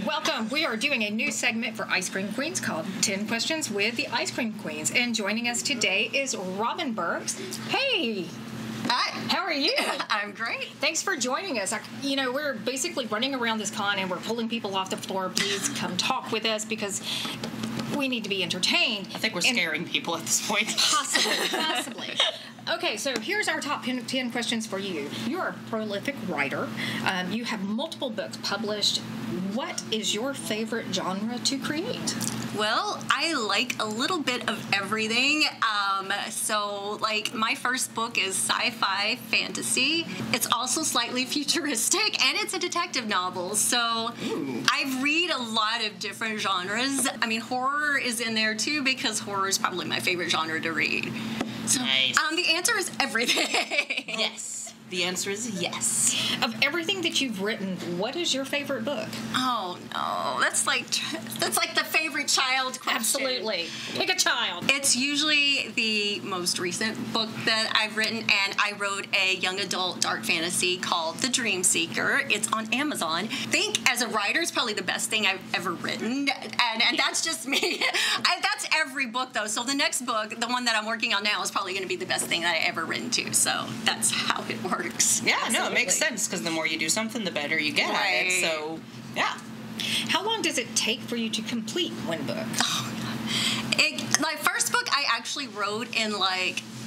Welcome. We are doing a new segment for Ice Cream Queens called 10 Questions with the Ice Cream Queens. And joining us today is Robin Burks. Hey! Hi. How are you? I'm great. Thanks for joining us. We're basically running around this con and we're pulling people off the floor. Please come talk with us because we need to be entertained. I think we're scaring people at this point. Possibly. Okay, so here's our top 10 questions for you. You're a prolific writer. You have multiple books published. What is your favorite genre to create? Well, I like a little bit of everything. My first book is sci-fi fantasy. It's also slightly futuristic, and it's a detective novel. So I read a lot of different genres. I mean, horror is in there, too, because horror is probably my favorite genre to read. So, nice. The answer is everything. Yes. The answer is yes. Of everything that you've written, what is your favorite book? Oh no, that's like the favorite child question. Absolutely. Pick a child. It's usually the most recent book that I've written, and I wrote a young adult dark fantasy called The Dream Seeker. It's on Amazon. I think as a writer, it's probably the best thing I've ever written, and that's just me. That's every book though. So the next book, the one that I'm working on now, is probably going to be the best thing that I ever written too. So that's how it works. Yeah, Absolutely. no, it makes sense because the more you do something, the better you get at it. So, yeah. How long does it take for you to complete one book? My first book I actually wrote in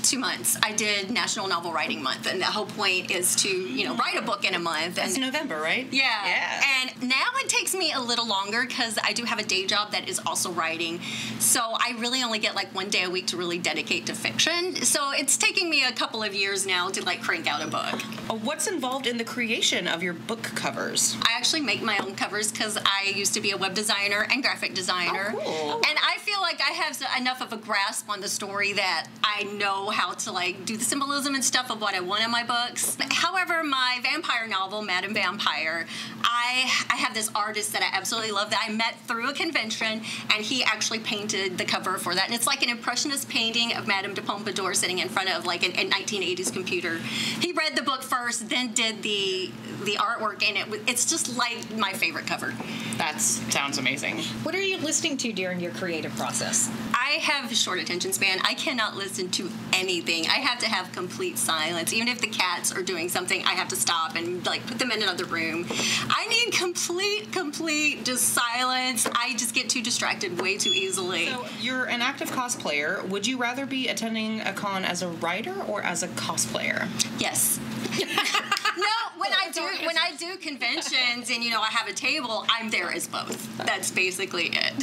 2 months. I did National Novel Writing Month, and the whole point is to, write a book in a month. That's November, right? Yeah. And now it takes me a little longer because I do have a day job that is also writing. So I really only get 1 day a week to really dedicate to fiction. So it's taking me a couple of years now to crank out a book. What's involved in the creation of your book covers? I actually make my own covers because I used to be a web designer and graphic designer. Oh, cool. And I feel like I have enough of a grasp on the story that I know how to do the symbolism and stuff of what I want in my books. However, my vampire novel, Madam Vampire, I have this artist that I absolutely love that I met through a convention, and he actually painted the cover for that. And it's like an impressionist painting of Madame de Pompadour sitting in front of an 1980s computer. He read the book first, then did the artwork, and it's just my favorite cover. That sounds amazing. What are you listening to during your creative process? I have a short attention span. I cannot listen to anything. I have to have complete silence. Even if the cats are doing something, I have to stop and put them in another room. I need complete just silence. I just get too distracted way too easily. So you're an active cosplayer. Would you rather be attending a con as a writer or as a cosplayer? Yes. No, when I do conventions and I have a table, I'm there as both. That's basically it.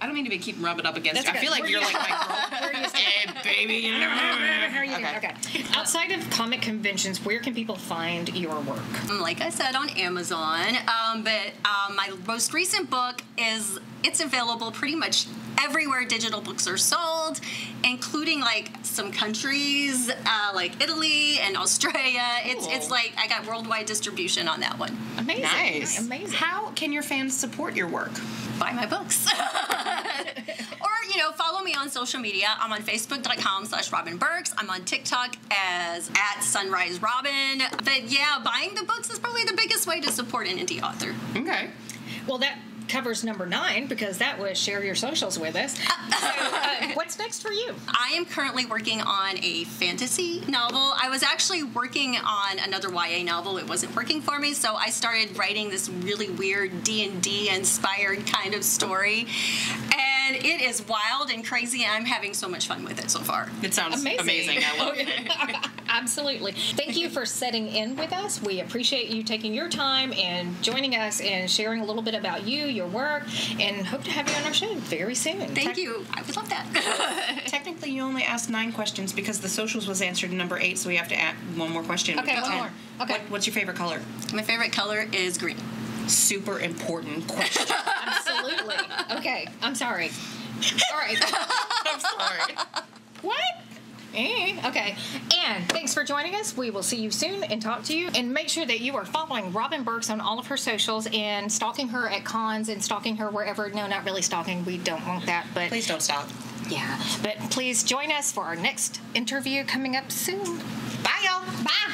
I don't mean to be keeping rubbing up against you. I feel like you're like my girl. Where are you Hey, baby. How are you doing? Okay. Outside of comic conventions, where can people find your work? Like I said, on Amazon. But my most recent book it's available pretty much everywhere digital books are sold, including some countries like Italy and Australia. Cool. It's I got worldwide distribution on that one. Amazing. Nice. Amazing. How can your fans support your work? Buy my books. Or, follow me on social media. I'm on Facebook.com/Robin Burks. I'm on TikTok as @SunriseRobin. But yeah, buying the books is probably the biggest way to support an indie author. Okay. Well, that covers number 9 because that was share your socials with us. So, what's next for you? I am currently working on a fantasy novel. I was actually working on another YA novel. It wasn't working for me, so I started writing this really weird D&D inspired kind of story. And it is wild and crazy, and I'm having so much fun with it so far. It sounds amazing. I love it. Absolutely. Thank you for setting in with us. We appreciate you taking your time and joining us and sharing a little bit about you, your work, and hope to have you on our show very soon. Thank you. I would love that. Technically, you only asked 9 questions because the socials was answered in number 8, so we have to add one more question. Okay, one more. Okay. What's your favorite color? My favorite color is green. Super important question. Absolutely. Okay. I'm sorry. All right. I'm sorry. What? Okay. And thanks for joining us. We will see you soon and talk to you. And make sure that you are following Robin Burks on all of her socials and stalking her at cons and stalking her wherever. No, not really stalking. We don't want that. But Please don't stop. Yeah. But please join us for our next interview coming up soon. Bye, y'all. Bye.